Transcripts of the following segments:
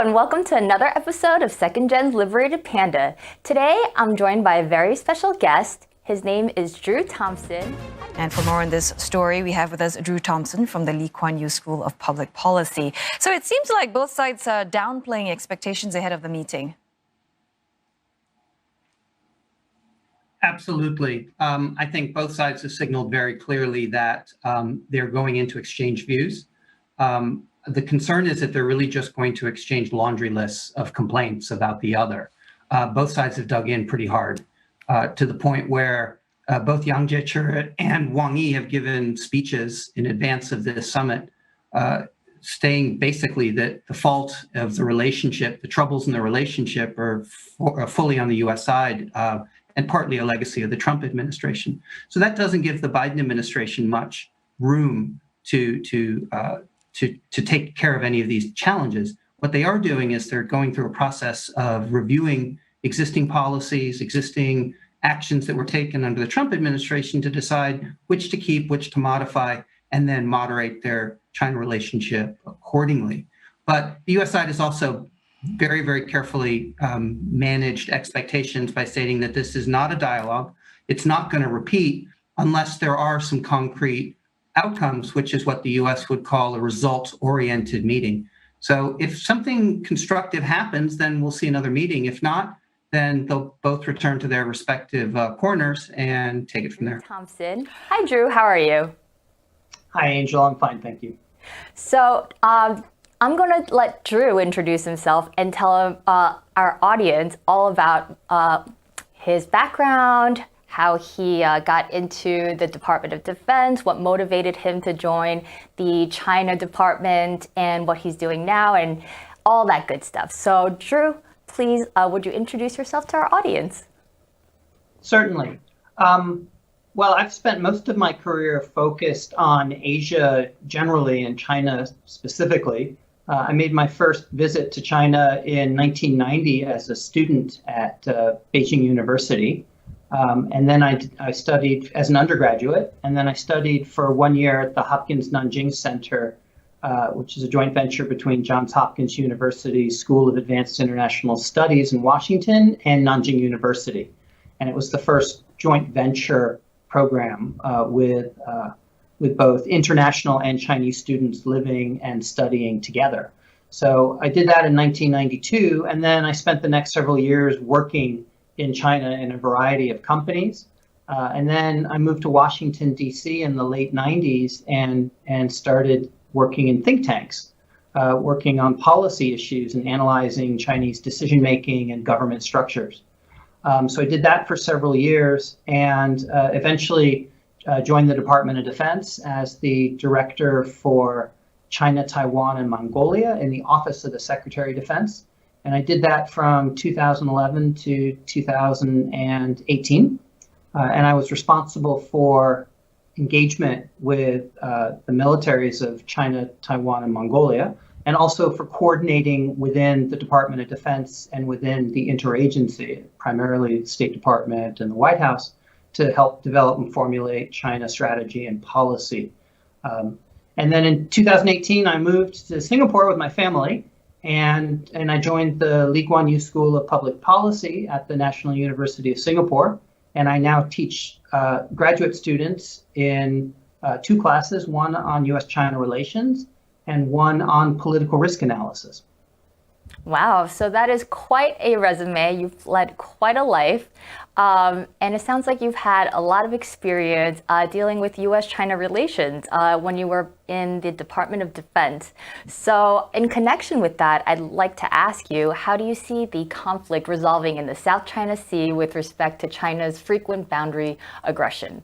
and welcome to another episode of Second Gen's Liberated Panda. Today, I'm joined by a very special guest. His name is Drew Thompson. And for more on this story, we have with us Drew Thompson from the Lee Kuan Yew School of Public Policy. So it seems like both sides are downplaying expectations ahead of the meeting. Absolutely. I think both sides have signaled very clearly that they're going in to exchange views. The concern is that they're really just going to exchange laundry lists of complaints about the other. Both sides have dug in pretty hard to the point where both Yang Jiechi and Wang Yi have given speeches in advance of this summit, saying basically that the fault of the relationship, the troubles in the relationship are fully on the U.S. side and partly a legacy of the Trump administration. So that doesn't give the Biden administration much room to take care of any of these challenges. What they are doing is they're going through a process of reviewing existing policies, existing actions that were taken under the Trump administration to decide which to keep, which to modify, and then moderate their China relationship accordingly. But the U.S. side has also very, very carefully managed expectations by stating that this is not a dialogue. It's not going to repeat unless there are some concrete outcomes, which is what the U.S. would call a results-oriented meeting. So if something constructive happens, then we'll see another meeting. If not, then they'll both return to their respective corners and take it from there. Thompson. Hi, Drew. How are you? Hi, Angel. I'm fine, thank you. So I'm going to let Drew introduce himself and tell our audience all about his background, how he got into the Department of Defense, what motivated him to join the China department, and what he's doing now, and all that good stuff. So, Drew, please, would you introduce yourself to our audience? Certainly. Well, I've spent most of my career focused on Asia generally and China specifically. I made my first visit to China in 1990 as a student at Beijing University. And then I studied as an undergraduate, and then I studied for 1 year at the Hopkins Nanjing Center, which is a joint venture between Johns Hopkins University School of Advanced International Studies in Washington and Nanjing University. And it was the first joint venture program with both international and Chinese students living and studying together. So I did that in 1992, and then I spent the next several years working in China in a variety of companies. And then I moved to Washington, D.C. in the late 90s and started working in think tanks, working on policy issues and analyzing Chinese decision-making and government structures. So I did that for several years and eventually joined the Department of Defense as the director for China, Taiwan, and Mongolia in the Office of the Secretary of Defense. And I did that from 2011 to 2018. And I was responsible for engagement with the militaries of China, Taiwan, and Mongolia, and also for coordinating within the Department of Defense and within the interagency, primarily the State Department and the White House, to help develop and formulate China strategy and policy. And then in 2018, I moved to Singapore with my family. And I joined the Lee Kuan Yew School of Public Policy at the National University of Singapore. And I now teach graduate students in two classes, one on U.S.-China relations and one on political risk analysis. Wow, so that is quite a resume. You've led quite a life. And it sounds like you've had a lot of experience dealing with U.S.-China relations when you were in the Department of Defense. So in connection with that, I'd like to ask you, how do you see the conflict resolving in the South China Sea with respect to China's frequent boundary aggression?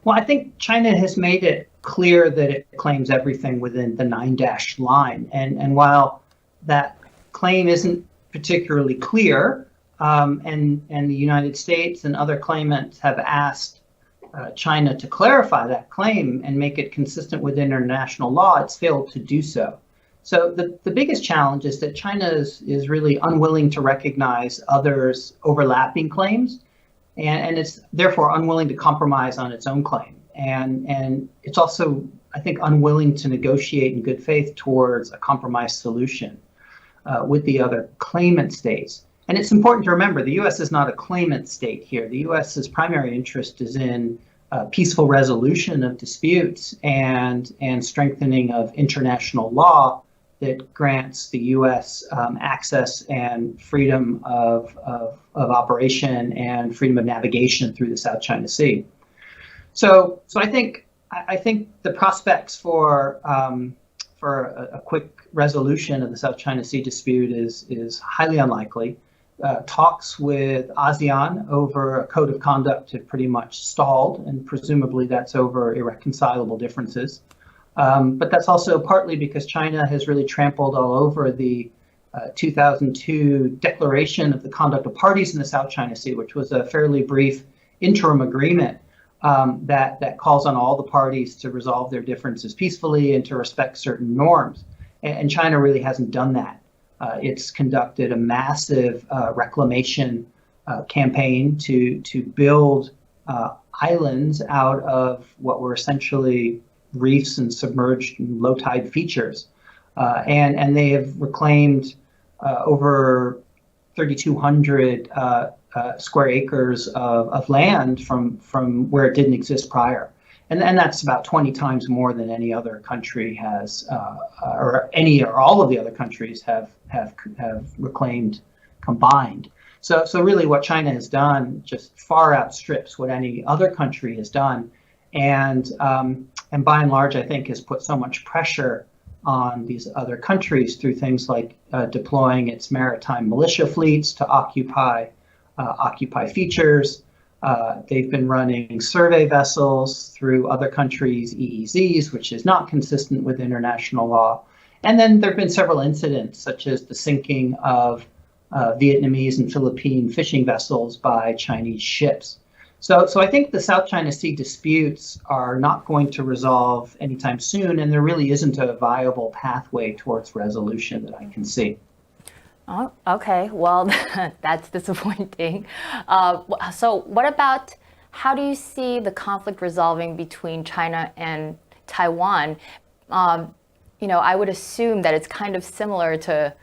Well, I think China has made it clear that it claims everything within the 9-dash line. And while that claim isn't particularly clear, and the United States and other claimants have asked China to clarify that claim and make it consistent with international law, it's failed to do so. So the biggest challenge is that China is really unwilling to recognize others' overlapping claims, and it's therefore unwilling to compromise on its own claim. And it's also I think, unwilling to negotiate in good faith towards a compromise solution with the other claimant states. And it's important to remember, the U.S. is not a claimant state here. The U.S.'s primary interest is in peaceful resolution of disputes and strengthening of international law that grants the U.S. Access and freedom of operation and freedom of navigation through the South China Sea. So I think the prospects for a quick resolution of the South China Sea dispute is highly unlikely. Talks with ASEAN over a code of conduct have pretty much stalled, and presumably that's over irreconcilable differences. But that's also partly because China has really trampled all over the 2002 Declaration of the Conduct of Parties in the South China Sea, which was a fairly brief interim agreement that calls on all the parties to resolve their differences peacefully and to respect certain norms. And China really hasn't done that. It's conducted a massive reclamation campaign to build islands out of what were essentially reefs and submerged low tide features. And they have reclaimed over 3,200 square acres of land from where it didn't exist prior. And that's about 20 times more than any other country has, or any or all of the other countries have reclaimed combined. So really what China has done just far outstrips what any other country has done. And by and large, I think has put so much pressure on these other countries through things like deploying its maritime militia fleets to occupy features. They've been running survey vessels through other countries' EEZs, which is not consistent with international law. And then there have been several incidents, such as the sinking of Vietnamese and Philippine fishing vessels by Chinese ships. So I think the South China Sea disputes are not going to resolve anytime soon, and there really isn't a viable pathway towards resolution that I can see. Oh, okay, well, that's disappointing. So what about, how do you see the conflict resolving between China and Taiwan? I would assume that it's kind of similar to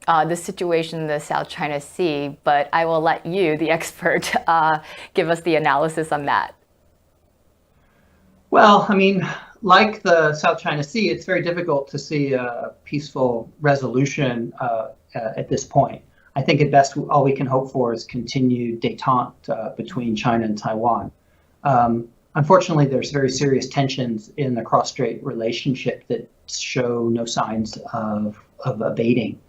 the situation in the South China Sea, but I will let you, the expert, give us the analysis on that. Well, I mean, like the South China Sea, it's very difficult to see a peaceful resolution at this point. I think at best, all we can hope for is continued détente between China and Taiwan. Unfortunately, there's very serious tensions in the cross-strait relationship that show no signs of abating.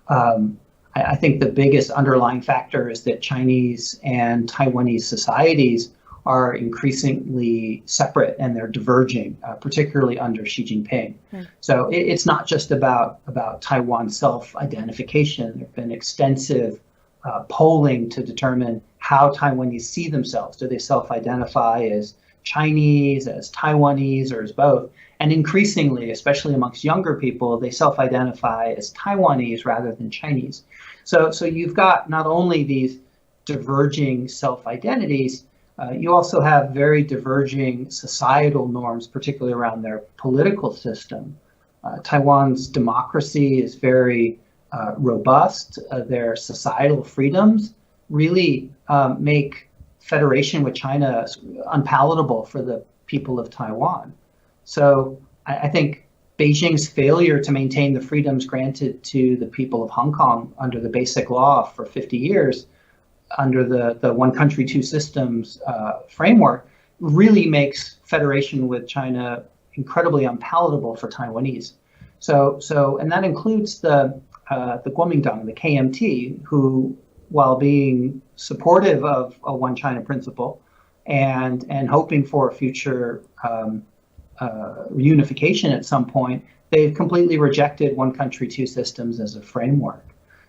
I think the biggest underlying factor is that Chinese and Taiwanese societies are increasingly separate and they're diverging, particularly under Xi Jinping. So it's not just about Taiwan self-identification. There have been extensive polling to determine how Taiwanese see themselves. Do they self-identify as Chinese, as Taiwanese, or as both? And increasingly, especially amongst younger people, they self-identify as Taiwanese rather than Chinese. So you've got not only these diverging self-identities, you also have very diverging societal norms, particularly around their political system. Taiwan's democracy is very robust. Their societal freedoms really make federation with China unpalatable for the people of Taiwan. So I think Beijing's failure to maintain the freedoms granted to the people of Hong Kong under the Basic Law for 50 years, under the one country, two systems framework, really makes federation with China incredibly unpalatable for Taiwanese. So and that includes the Kuomintang, the KMT, who, while being supportive of a one China principle and hoping for a future reunification at some point, they've completely rejected one country, two systems as a framework.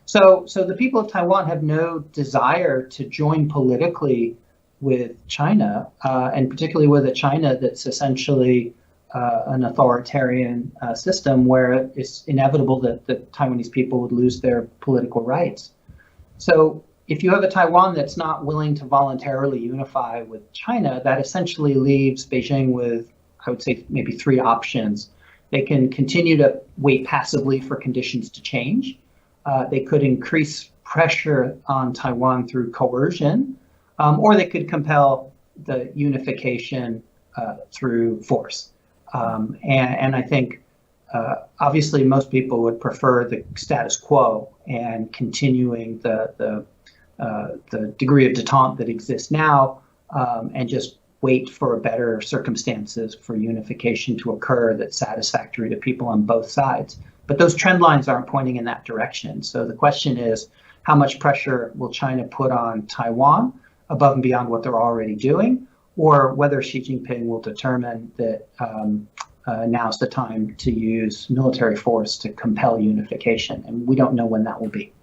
So the people of Taiwan have no desire to join politically with China, and particularly with a China that's essentially an authoritarian system where it's inevitable that the Taiwanese people would lose their political rights. So if you have a Taiwan that's not willing to voluntarily unify with China, that essentially leaves Beijing with I would say, maybe three options. They can continue to wait passively for conditions to change. They could increase pressure on Taiwan through coercion, or they could the unification through force. And I think obviously most people would prefer the status quo and continuing the degree of détente that exists now, and just wait for better circumstances for unification to occur that's satisfactory to people on both sides. But those trend lines aren't pointing in that direction. So the question is, how much pressure will China put on Taiwan above and beyond what they're already doing, or whether Xi Jinping will determine that now's the time to use military force to compel unification. And we don't know when that will be.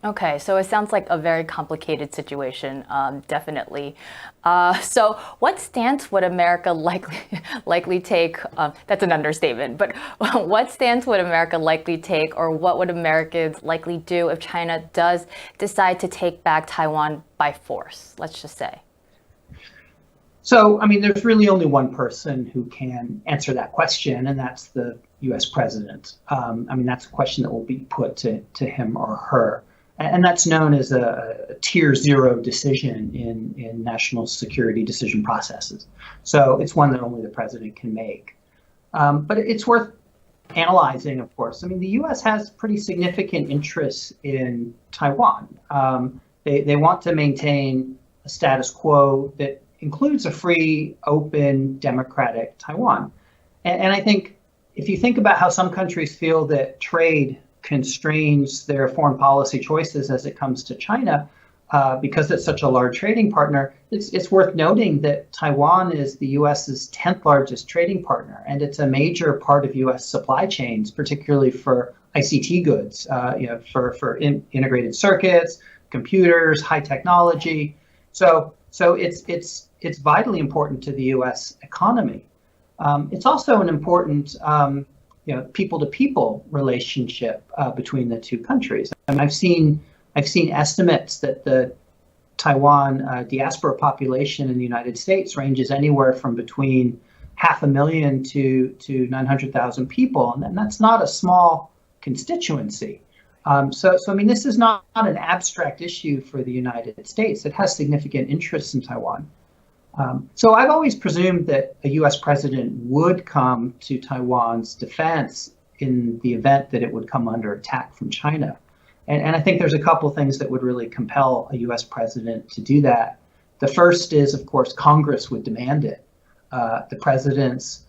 Okay, so it sounds like a very complicated situation, definitely. So what stance would America likely take? That's an understatement, but what stance would America likely take, or what would Americans likely do if China does decide to take back Taiwan by force, let's just say? So, I mean, there's really only one person who can answer that question, and that's the U.S. president. I mean, that's a question that will be put to him or her. And that's known as a tier 0 decision in national security decision processes. So it's one that only the president can make. But it's worth analyzing, of course. I mean, the U.S. has pretty significant interests in Taiwan. They want to maintain a status quo that includes a free, open, democratic Taiwan. And I think if you think about how some countries feel that trade constrains their foreign policy choices as it comes to China, because it's such a large trading partner, it's worth noting that Taiwan is the U.S.'s 10th largest trading partner, and it's a major part of U.S. supply chains, particularly for ICT goods, for integrated circuits, computers, high technology. So it's vitally important to the U.S. economy. It's also an important people-to-people relationship between the two countries. I mean, I've seen estimates that the Taiwan diaspora population in the United States ranges anywhere from between 500,000 to 900,000 people, and that's not a small constituency. So I mean, this is not an abstract issue for the United States. It has significant interests in Taiwan. So I've always presumed that a U.S. president would come to Taiwan's defense in the event that it would come under attack from China. And I think there's a couple things that would really compel a U.S. president to do that. The first is, of course, Congress would demand it. The president's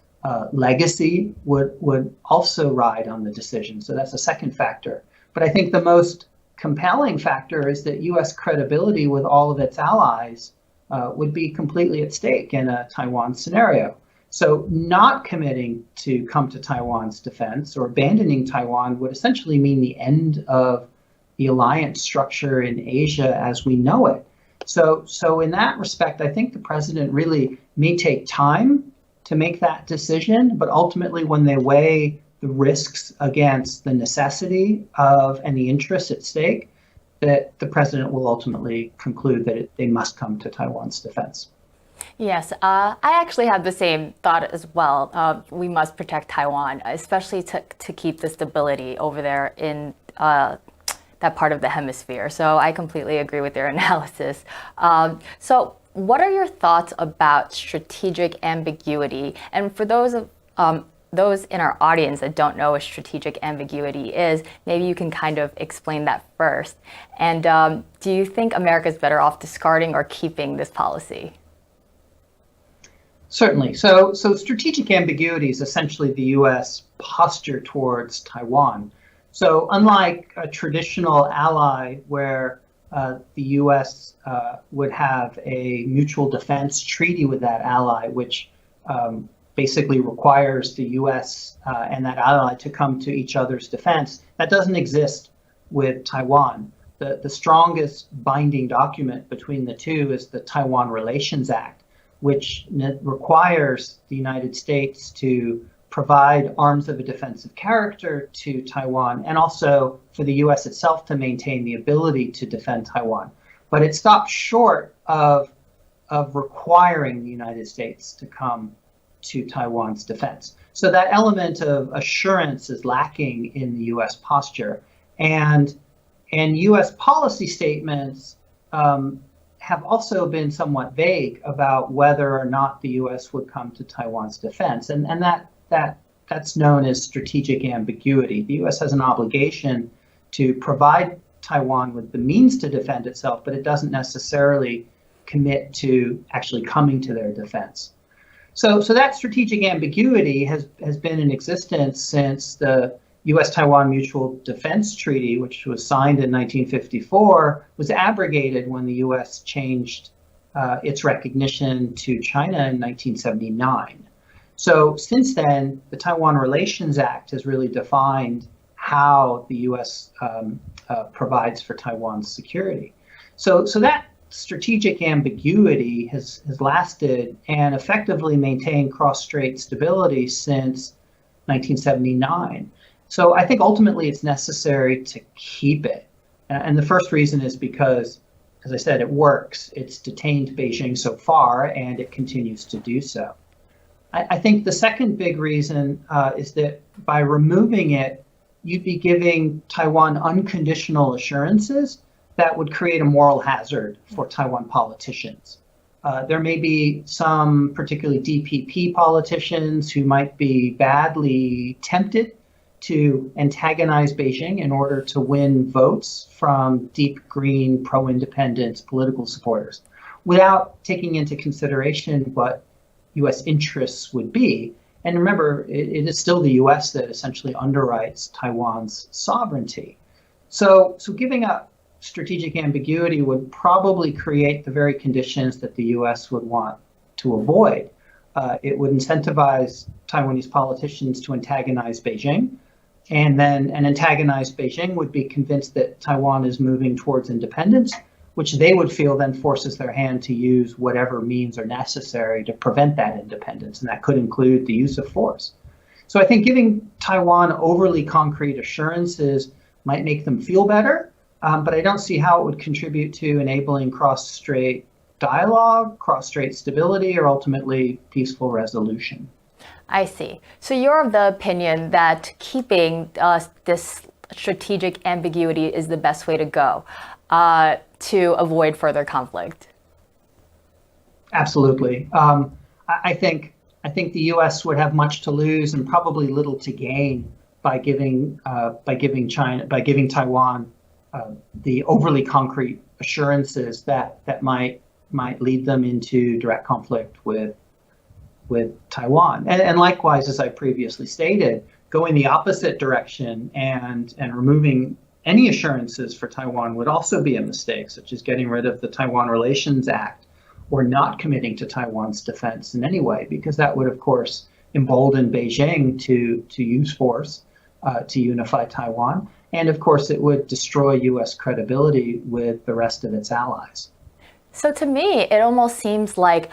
legacy would also ride on the decision. So that's a second factor. But I think the most compelling factor is that U.S. credibility with all of its allies would be completely at stake in a Taiwan scenario. So not committing to come to Taiwan's defense or abandoning Taiwan would essentially mean the end of the alliance structure in Asia as we know it. So in that respect, I think the president really may take time to make that decision, but ultimately when they weigh the risks against the necessity of and the interests at stake, that the president will ultimately conclude that they must come to Taiwan's defense. Yes, I actually have the same thought as well. We must protect Taiwan, especially to keep the stability over there in that part of the hemisphere. So I completely agree with your analysis. So what are your thoughts about strategic ambiguity? And for those in our audience that don't know what strategic ambiguity is, maybe you can kind of explain that first. And do you think America is better off discarding or keeping this policy? Certainly. So strategic ambiguity is essentially the U.S. posture towards Taiwan. So unlike a traditional ally where the U.S. would have a mutual defense treaty with that ally, which basically requires the U.S. And that ally to come to each other's defense, that doesn't exist with Taiwan. The strongest binding document between the two is the Taiwan Relations Act, which requires the United States to provide arms of a defensive character to Taiwan, and also for the U.S. itself to maintain the ability to defend Taiwan. But it stops short of requiring the United States to come to Taiwan's defense. So that element of assurance is lacking in the U.S. posture. And U.S. policy statements have also been somewhat vague about whether or not the U.S. would come to Taiwan's defense. And that's known as strategic ambiguity. The U.S. has an obligation to provide Taiwan with the means to defend itself, but it doesn't necessarily commit to actually coming to their defense. So that strategic ambiguity has been in existence since the U.S.-Taiwan Mutual Defense Treaty, which was signed in 1954, was abrogated when the U.S. changed its recognition to China in 1979. So since then, the Taiwan Relations Act has really defined how the U.S. Provides for Taiwan's security. So that strategic ambiguity has lasted and effectively maintained cross-strait stability since 1979. So I think ultimately it's necessary to keep it. And the first reason is because, as I said, it works. It's detained Beijing so far, and it continues to do so. I think the second big reason is that by removing it, you'd be giving Taiwan unconditional assurances that would create a moral hazard for Taiwan politicians. There may be some particularly DPP politicians who might be badly tempted to antagonize Beijing in order to win votes from deep green pro-independence political supporters without taking into consideration what U.S. interests would be. And remember, it is still the U.S. that essentially underwrites Taiwan's sovereignty. So giving up strategic ambiguity would probably create the very conditions that the U.S. would want to avoid. It would incentivize Taiwanese politicians to antagonize Beijing, and then an antagonized Beijing would be convinced that Taiwan is moving towards independence, which they would feel then forces their hand to use whatever means are necessary to prevent that independence, and that could include the use of force. So I think giving Taiwan overly concrete assurances might make them feel better, but I don't see how it would contribute to enabling cross-strait dialogue, cross-strait stability, or ultimately peaceful resolution. I see. So you're of the opinion that keeping this strategic ambiguity is the best way to go to avoid further conflict. Absolutely. I think the U.S. would have much to lose and probably little to gain by giving Taiwan the overly concrete assurances that might lead them into direct conflict with Taiwan. And likewise, as I previously stated, going the opposite direction and removing any assurances for Taiwan would also be a mistake, such as getting rid of the Taiwan Relations Act or not committing to Taiwan's defense in any way, because that would, of course, embolden Beijing to use force to unify Taiwan. And of course, it would destroy U.S. credibility with the rest of its allies. So to me, it almost seems like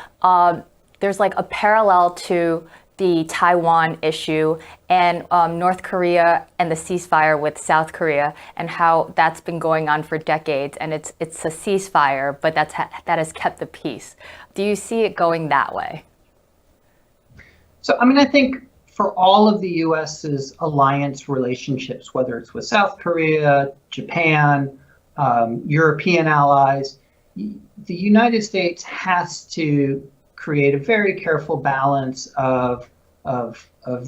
there's like a parallel to the Taiwan issue and North Korea and the ceasefire with South Korea and how that's been going on for decades, and it's a ceasefire, but that has kept the peace. Do you see it going that way? So, I mean, I think for all of the U.S.'s alliance relationships, whether it's with South Korea, Japan, European allies, the United States has to create a very careful balance of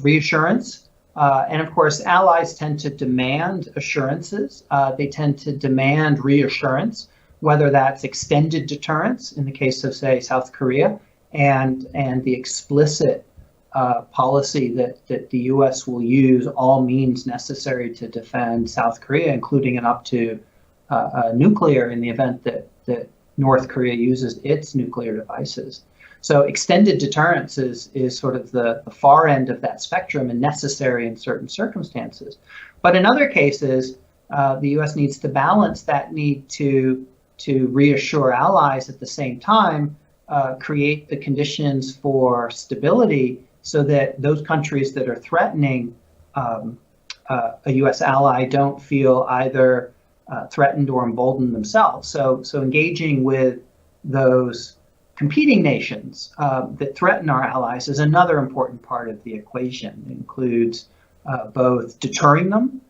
reassurance. And of course, allies tend to demand assurances. They tend to demand reassurance, whether that's extended deterrence in the case of, say, South Korea, and the explicit policy that the U.S. will use all means necessary to defend South Korea, including and up to nuclear in the event that North Korea uses its nuclear devices. So extended deterrence is sort of the far end of that spectrum and necessary in certain circumstances. But in other cases, the U.S. needs to balance that need to reassure allies at the same time, create the conditions for stability so that those countries that are threatening a U.S. ally don't feel either threatened or emboldened themselves. So engaging with those competing nations that threaten our allies is another important part of the equation. It includes both deterring them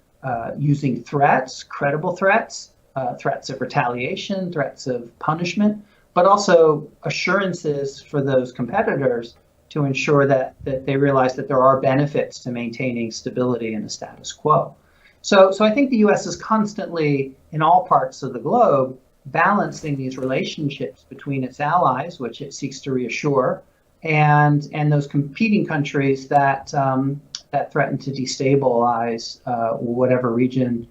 using threats, credible threats, threats of retaliation, threats of punishment, but also assurances for those competitors to ensure that they realize that there are benefits to maintaining stability in a status quo. So I think the U.S. is constantly, in all parts of the globe, balancing these relationships between its allies, which it seeks to reassure, and those competing countries that that threaten to destabilize whatever region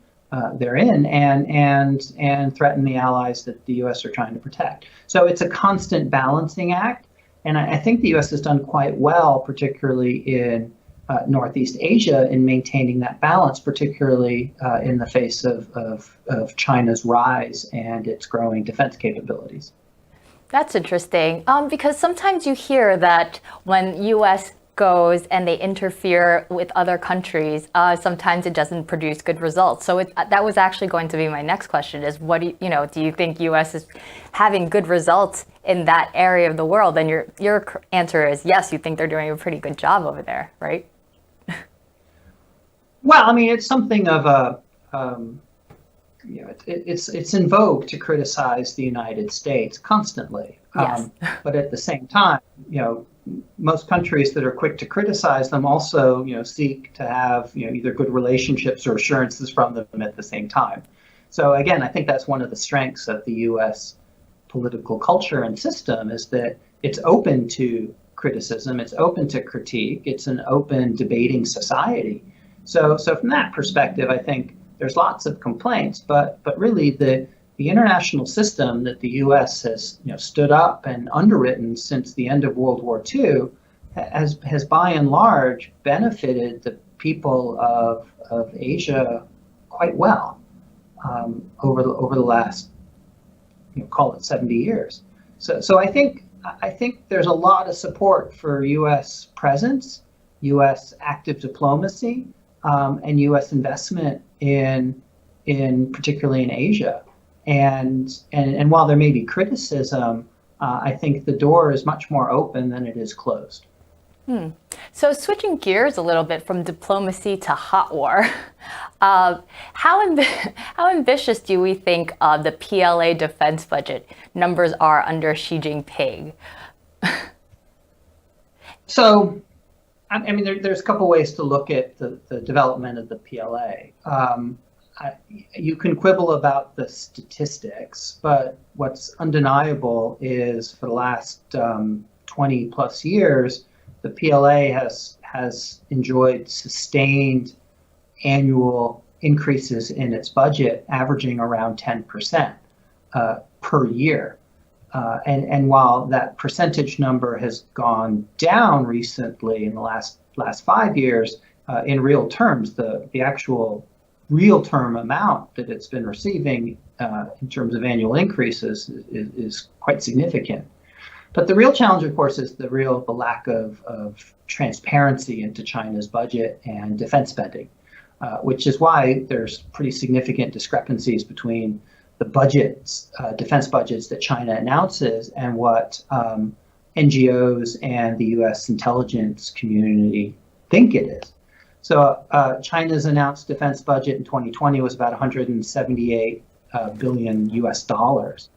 they're in, and threaten the allies that the U.S. are trying to protect. So it's a constant balancing act, and I think the U.S. has done quite well, particularly in Northeast Asia, in maintaining that balance, particularly in the face of China's rise and its growing defense capabilities. That's interesting, because sometimes you hear that when U.S. goes and they interfere with other countries, sometimes it doesn't produce good results. So that was actually going to be my next question: is what do you think U.S. is having good results in that area of the world? And your answer is yes. You think they're doing a pretty good job over there, right? Well, I mean, it's something of a, it's in vogue to criticize the United States constantly. Yes. But at the same time, most countries that are quick to criticize them also, seek to have, either good relationships or assurances from them at the same time. So again, I think that's one of the strengths of the U.S. political culture and system, is that it's open to criticism, it's open to critique, it's an open debating society. So from that perspective, I think there's lots of complaints, but really the international system that the U.S. has stood up and underwritten since the end of World War II has by and large benefited the people of Asia quite well over the last call it 70 years. So I think there's a lot of support for U.S. presence, U.S. active diplomacy, and U.S. investment in particularly in Asia. And while there may be criticism, I think the door is much more open than it is closed. So switching gears a little bit from diplomacy to hot war, how ambitious do we think the PLA defense budget numbers are under Xi Jinping? So, I mean, there's a couple ways to look at the development of the PLA. You can quibble about the statistics, but what's undeniable is for the last 20 plus years, the PLA has enjoyed sustained annual increases in its budget, averaging around 10% per year. And while that percentage number has gone down recently in the last 5 years, in real terms, the actual real term amount that it's been receiving in terms of annual increases is quite significant. But the real challenge, of course, is the lack of transparency into China's budget and defense spending, which is why there's pretty significant discrepancies between the budgets, defense budgets that China announces and what NGOs and the U.S. intelligence community think it is. So China's announced defense budget in 2020 was about 178 billion US dollars.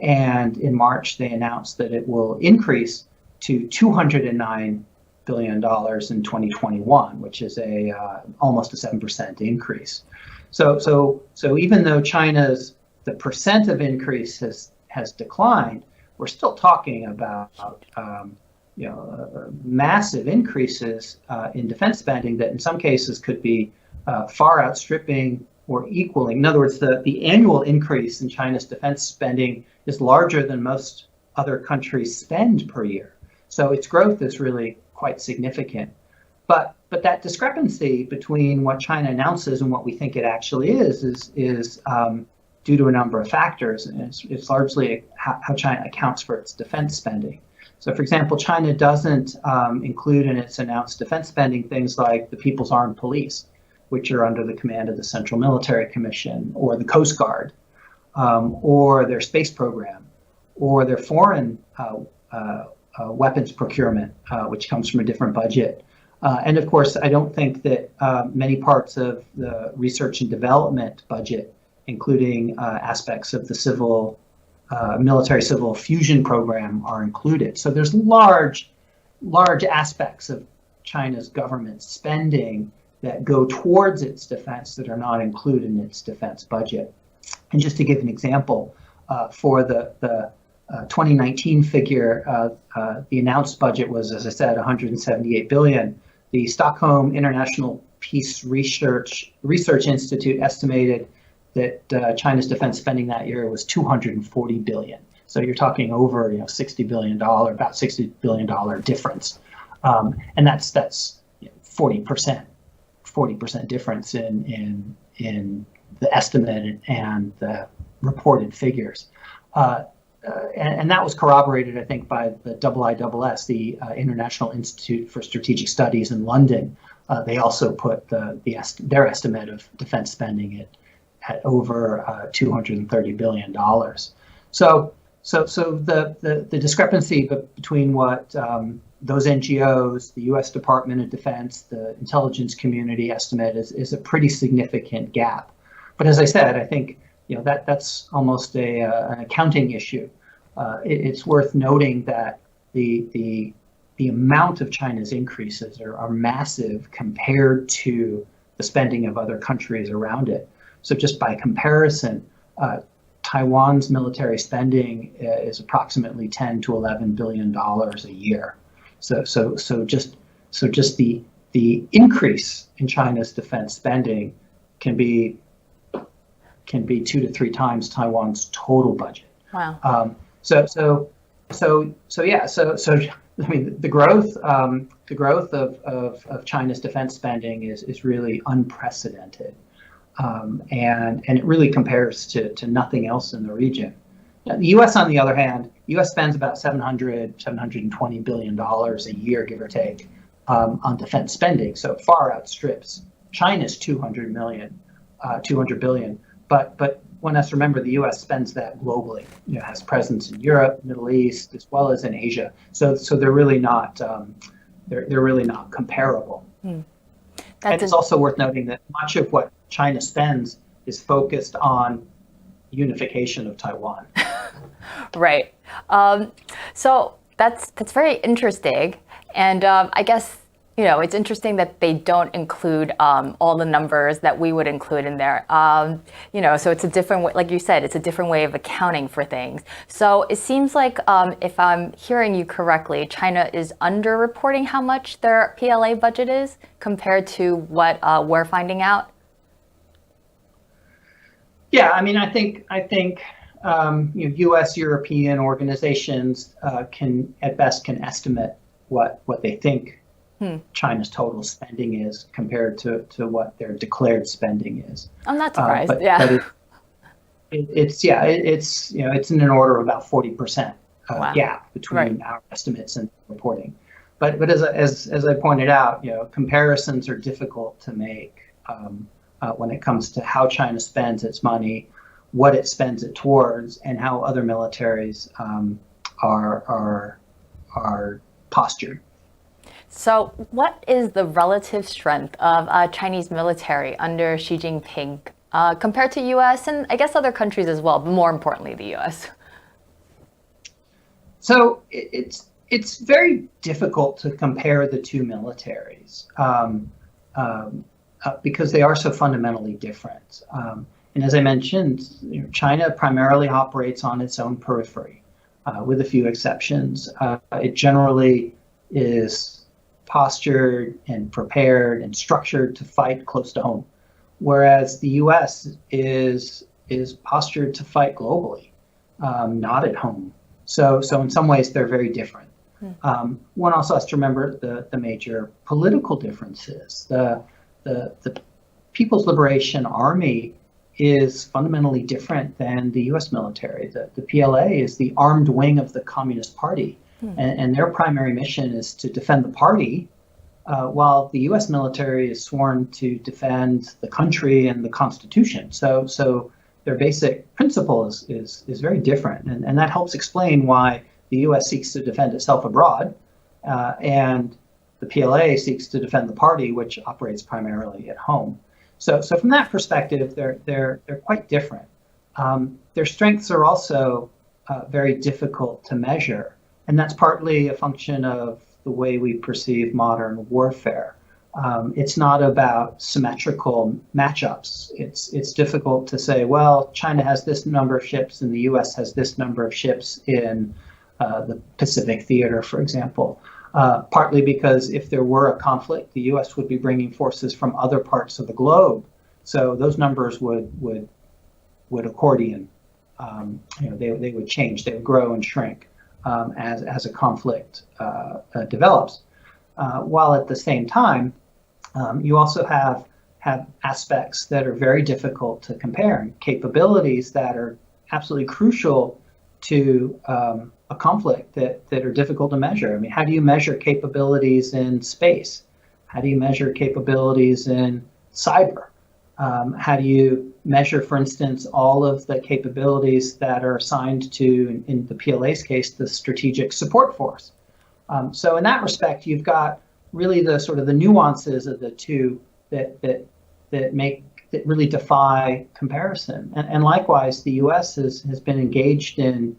And in March, they announced that it will increase to $209 billion in 2021, which is almost a 7% increase. So even though the percent of increase has declined, we're still talking about massive increases in defense spending that in some cases could be far outstripping or equaling. In other words, the annual increase in China's defense spending is larger than most other countries spend per year. So its growth is really quite significant. But that discrepancy between what China announces and what we think it actually is due to a number of factors, and it's largely how China accounts for its defense spending. So, for example, China doesn't include in its announced defense spending things like the People's Armed Police, which are under the command of the Central Military Commission, or the Coast Guard, or their space program, or their foreign weapons procurement, which comes from a different budget. And of course, I don't think that many parts of the research and development budget, including aspects of the military civil fusion program, are included. So there's large aspects of China's government spending that go towards its defense that are not included in its defense budget. And just to give an example, for the 2019 figure, the announced budget was, as I said, 178 billion. The Stockholm International Peace Research Institute estimated that China's defense spending that year was 240 billion. So you're talking over, $60 billion, about $60 billion difference, and that's 40% difference in the estimate and the reported figures. And that was corroborated, I think, by the IISS, the International Institute for Strategic Studies in London. They also put their estimate of defense spending at over $230 billion. So the discrepancy between what those NGOs, the U.S. Department of Defense, the intelligence community estimate is a pretty significant gap. But as I said, I think that's almost an accounting issue. It's worth noting that the amount of China's increases are massive compared to the spending of other countries around it. So just by comparison, Taiwan's military spending is approximately $10 to $11 billion a year. So just the increase in China's defense spending can be 2 to 3 times Taiwan's total budget. Wow. So I mean, the growth of China's defense spending is really unprecedented, and it really compares to nothing else in the region. Now, the U.S., on the other hand, the U.S. spends about $720 billion a year, give or take, on defense spending. So it far outstrips China's $200 billion. But one has to remember the U.S. spends that globally. Has presence in Europe, Middle East, as well as in Asia. So they're really not they're really not comparable. And it's also worth noting that much of what China spends is focused on unification of Taiwan. Right. So that's very interesting, and I guess it's interesting that they don't include all the numbers that we would include in there. So it's a different way, like you said, it's a different way of accounting for things. So it seems like, if I'm hearing you correctly, China is underreporting how much their PLA budget is compared to what we're finding out. Yeah, I mean, I think U.S. European organizations can estimate what they think China's total spending is compared to what their declared spending is. I'm not surprised. But it's in an order of about 40% gap between our estimates and reporting. But as I pointed out, comparisons are difficult to make when it comes to how China spends its money, what it spends it towards, and how other militaries are postured. So what is the relative strength of Chinese military under Xi Jinping compared to U.S. and I guess other countries as well, but more importantly, the U.S.? So it's very difficult to compare the two militaries because they are so fundamentally different. And as I mentioned, China primarily operates on its own periphery, with a few exceptions. It generally is postured and prepared and structured to fight close to home, whereas the U.S. is postured to fight globally, not at home. So in some ways they're very different. One also has to remember the major political differences. The People's Liberation Army is fundamentally different than the U.S. military. The PLA is the armed wing of the Communist Party. And their primary mission is to defend the party, while the U.S. military is sworn to defend the country and the Constitution. So their basic principle is very different. And that helps explain why the U.S. seeks to defend itself abroad, and the PLA seeks to defend the party, which operates primarily at home. So from that perspective, they're quite different. Their strengths are also very difficult to measure, and that's partly a function of the way we perceive modern warfare. It's not about symmetrical matchups. It's difficult to say, well, China has this number of ships and the U.S. has this number of ships in the Pacific theater, for example. Partly because if there were a conflict, the U.S. would be bringing forces from other parts of the globe, so those numbers would accordion. They would change, they would grow and shrink as a conflict develops. While at the same time, you also have aspects that are very difficult to compare, and capabilities that are absolutely crucial to a conflict that are difficult to measure. I mean, how do you measure capabilities in space? How do you measure capabilities in cyber? How do you measure, for instance, all of the capabilities that are assigned to, in the PLA's case, the Strategic Support Force? So in that respect, you've got really the sort of the nuances of the two that really defy comparison. And likewise, the U.S. has been engaged in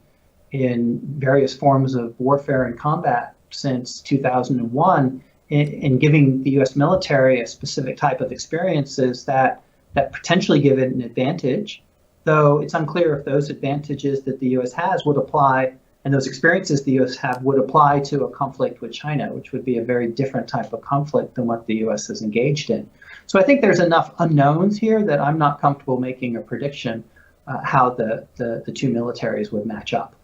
various forms of warfare and combat since 2001, in giving the U.S. military a specific type of experiences that potentially give it an advantage, though it's unclear if those advantages that the U.S. has would apply, and those experiences the U.S. have would apply to a conflict with China, which would be a very different type of conflict than what the U.S. is engaged in. So I think there's enough unknowns here that I'm not comfortable making a prediction how the two militaries would match up.